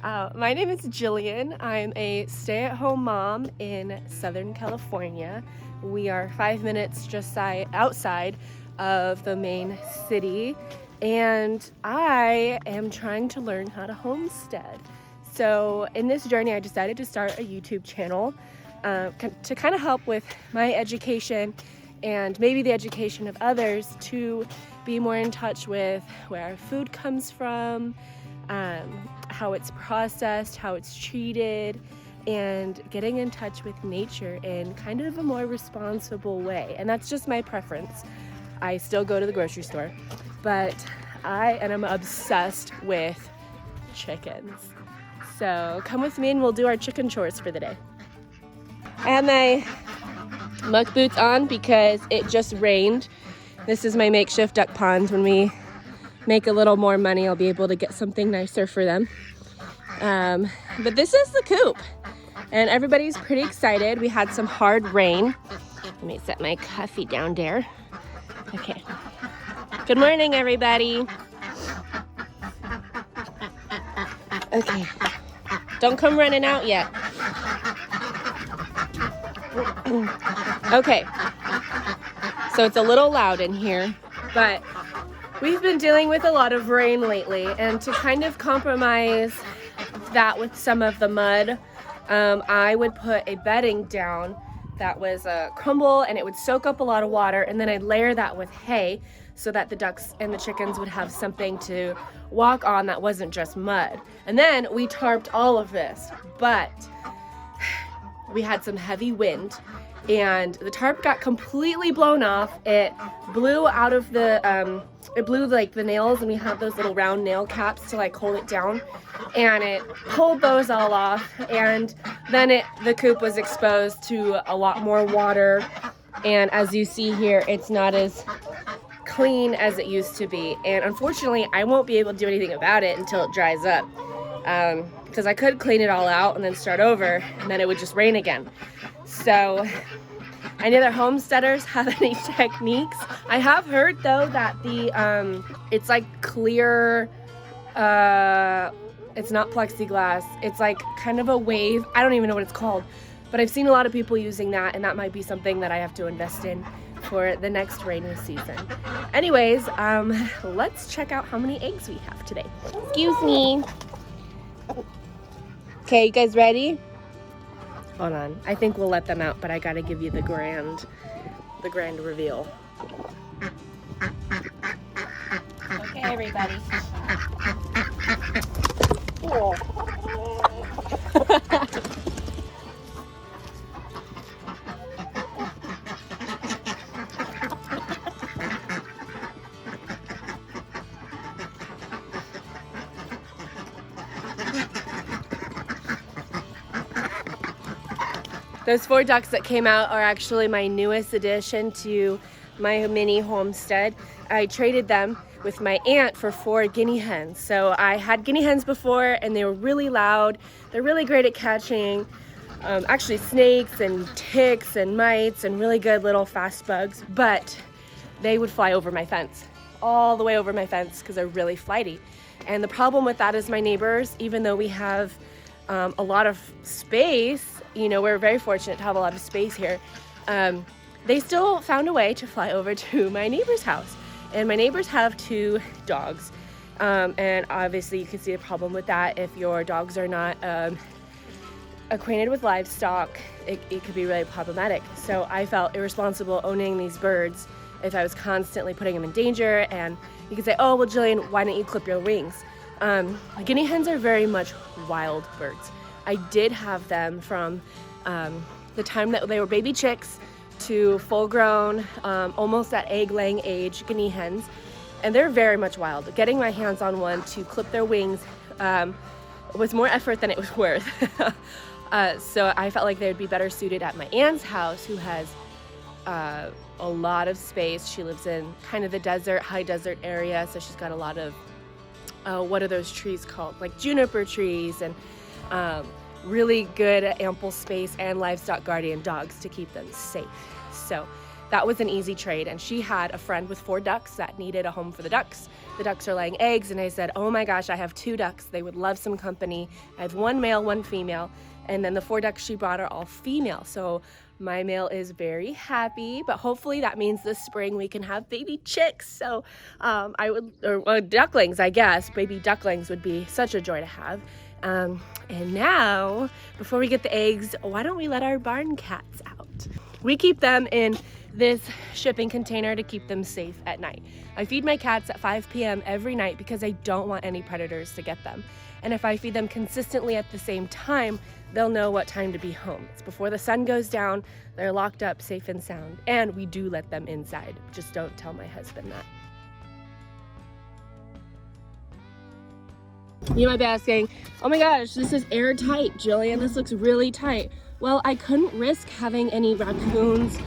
My name is Jillian. I'm a stay-at-home mom in Southern California. We are 5 minutes just outside of the main city, and I am trying to learn how to homestead. So in this journey, I decided to start a YouTube channel to kind of help with my education and maybe the education of others to be more in touch with where our food comes from, how it's processed, how it's treated, and getting in touch with nature in kind of a more responsible way. And that's just my preference. I still go to the grocery store, but I am obsessed with chickens. So come with me and we'll do our chicken chores for the day. I have my muck boots on because it just rained. This is my makeshift duck pond. When we make a little more money, I'll be able to get something nicer for them. But this is the coop, and everybody's pretty excited. We had some hard rain. Let me set my coffee down there. Okay. Good morning, everybody. Okay. Don't come running out yet. Okay. So it's a little loud in here, but we've been dealing with a lot of rain lately, and to kind of compromise that with some of the mud, I would put a bedding down that was crumble, and it would soak up a lot of water, and then I'd layer that with hay so that the ducks and the chickens would have something to walk on that wasn't just mud. And then we tarped all of this, but we had some heavy wind and the tarp got completely blown off. It blew out of the it blew like the nails, and we have those little round nail caps to like hold it down, and it pulled those all off, and then the coop was exposed to a lot more water, and as you see here, it's not as clean as it used to be. And unfortunately, I won't be able to do anything about it until it dries up, because I could clean it all out and then start over, and then it would just rain again. So any other homesteaders have any techniques? I have heard though that it's like clear, it's not plexiglass, it's like kind of a wave. I don't even know what it's called, but I've seen a lot of people using that, and that might be something that I have to invest in for the next rainy season. Anyways, let's check out how many eggs we have today. Excuse me. Okay, you guys ready? Hold on. I think we'll let them out, but I gotta give you the grand reveal. Okay, everybody. Oh. Those 4 ducks that came out are actually my newest addition to my mini homestead. I traded them with my aunt for 4 Guinea Hens. So I had Guinea Hens before, and they were really loud. They're really great at catching actually snakes and ticks and mites and really good little fast bugs, but they would fly over my fence, all the way over my fence, because they're really flighty. And the problem with that is my neighbors, even though we have a lot of space, you know, we're very fortunate to have a lot of space here, they still found a way to fly over to my neighbor's house. And my neighbors have 2 dogs, and obviously you can see a problem with that. If your dogs are not acquainted with livestock, it could be really problematic. So I felt irresponsible owning these birds if I was constantly putting them in danger. And you could say, oh, well, Jillian, why don't you clip your wings? Guinea hens are very much wild birds. I did have them from the time that they were baby chicks to full grown, almost at egg laying age Guinea hens, and they're very much wild. Getting my hands on one to clip their wings was more effort than it was worth. So I felt like they would be better suited at my aunt's house, who has a lot of space. She lives in kind of the desert, high desert area, so she's got a lot of what are those trees called? Like juniper trees, and really good ample space, and livestock guardian dogs to keep them safe. So that was an easy trade. And she had a friend with 4 ducks that needed a home for the ducks. The ducks are laying eggs, and I said, oh my gosh, I have 2 ducks. They would love some company. I have 1 male, 1 female. And then the 4 ducks she brought are all female. So my male is very happy, but hopefully that means this spring we can have baby chicks. So ducklings, I guess. Baby ducklings would be such a joy to have. And now, before we get the eggs, why don't we let our barn cats out? We keep them in this shipping container to keep them safe at night. I feed my cats at 5 p.m. every night because I don't want any predators to get them. And if I feed them consistently at the same time, they'll know what time to be home. It's before the sun goes down, they're locked up safe and sound. And we do let them inside. Just don't tell my husband that. You might be asking, oh my gosh, this is airtight, Jillian. This looks really tight. Well, I couldn't risk having any raccoons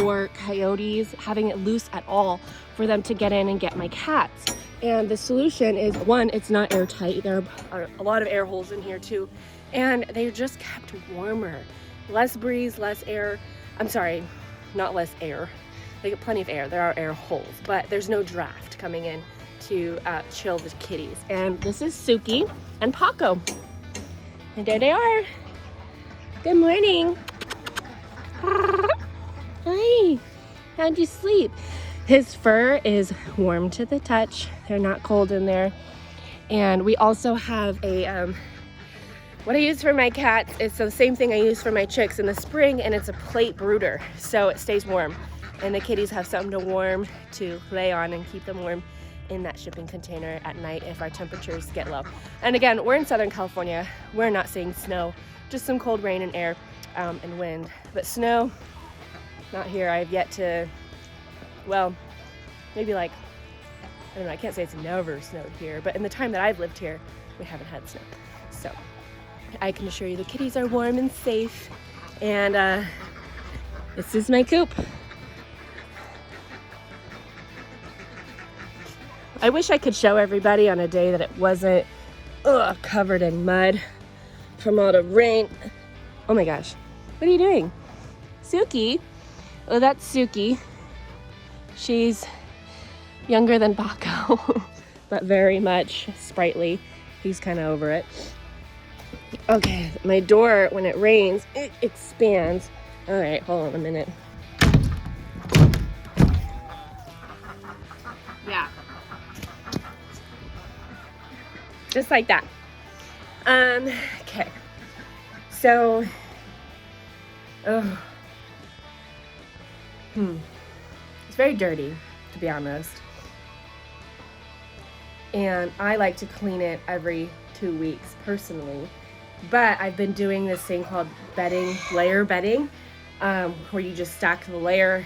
or coyotes, having it loose at all for them to get in and get my cats. And the solution is, 1, it's not airtight. There are a lot of air holes in here too. And they're just kept warmer. Less breeze, less air. I'm sorry, not less air. They get plenty of air. There are air holes, but there's no draft coming in to chill the kitties. And this is Suki and Paco. And there they are. Good morning. Hi, how'd you sleep? His fur is warm to the touch. They're not cold in there. And we also have a, what I use for my cats is the same thing I use for my chicks in the spring, and it's a plate brooder, so it stays warm. And the kitties have something to lay on and keep them warm in that shipping container at night if our temperatures get low. And again, we're in Southern California. We're not seeing snow, just some cold rain and air and wind. But snow, not here. I've yet to, well, maybe like, I don't know, I can't say it's never snowed here, but in the time that I've lived here, we haven't had snow. So I can assure you the kitties are warm and safe. And this is my coop. I wish I could show everybody on a day that it wasn't covered in mud from all the rain. Oh my gosh, what are you doing? Suki? Oh, that's Suki. She's younger than Paco, but very much sprightly. He's kind of over it. Okay, my door, when it rains, it expands. All right, hold on a minute. Yeah. Just like that. Okay. So, it's very dirty, to be honest. And I like to clean it every 2 weeks personally. But I've been doing this thing called bedding, layer bedding, where you just stack the layer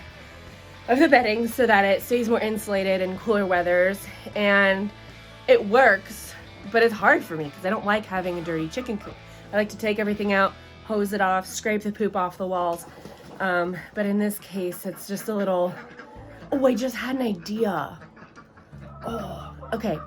of the bedding so that it stays more insulated in cooler weathers. And it works, but it's hard for me because I don't like having a dirty chicken coop. I like to take everything out, hose it off, scrape the poop off the walls. But in this case, it's just a little, oh, I just had an idea. Oh, okay.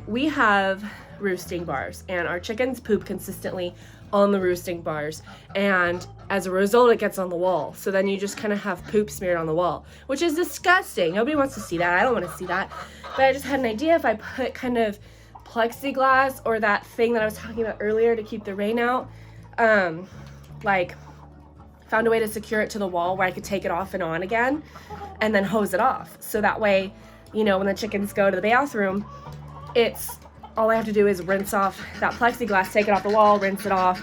We have roosting bars, and our chickens poop consistently on the roosting bars, and as a result it gets on the wall, so then you just kind of have poop smeared on the wall, which is disgusting. Nobody wants to see that. I don't want to see that. But I just had an idea, if I put kind of plexiglass or that thing that I was talking about earlier to keep the rain out, like found a way to secure it to the wall where I could take it off and on again and then hose it off, so that way, you know, when the chickens go to the bathroom, it's all I have to do is rinse off that plexiglass, take it off the wall, rinse it off,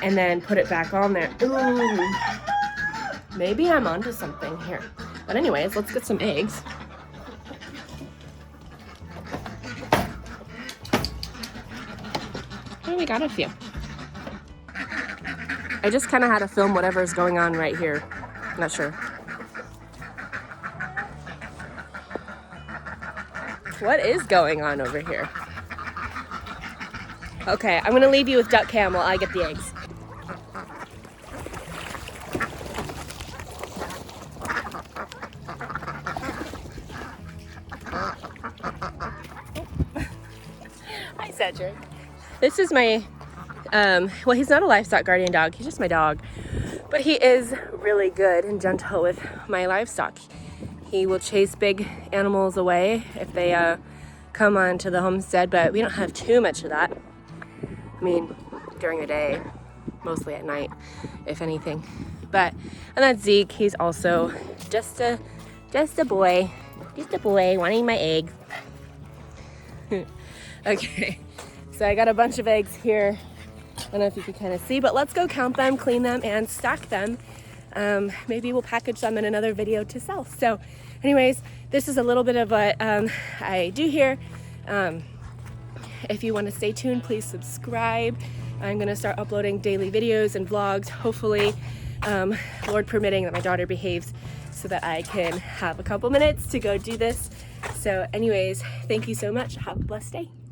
and then put it back on there. Ooh, maybe I'm onto something here. But anyways, let's get some eggs. Oh, we got a few. I just kind of had to film whatever's going on right here. Not sure. What is going on over here? Okay, I'm gonna leave you with duck cam while I get the eggs. Hi, Cedric. This is my, well, he's not a livestock guardian dog. He's just my dog. But he is really good and gentle with my livestock. He will chase big animals away if they come onto the homestead, but we don't have too much of that. I mean, during the day, mostly at night, if anything. But, and that's Zeke. He's also just a boy wanting my eggs. Okay, so I got a bunch of eggs here. I don't know if you can kind of see, but let's go count them, clean them, and stack them. Maybe we'll package them in another video to sell. So anyways, this is a little bit of what I do here. If you want to stay tuned, please subscribe. I'm going to start uploading daily videos and vlogs, hopefully, Lord permitting, that my daughter behaves so that I can have a couple minutes to go do this. So anyways, thank you so much. Have a blessed day.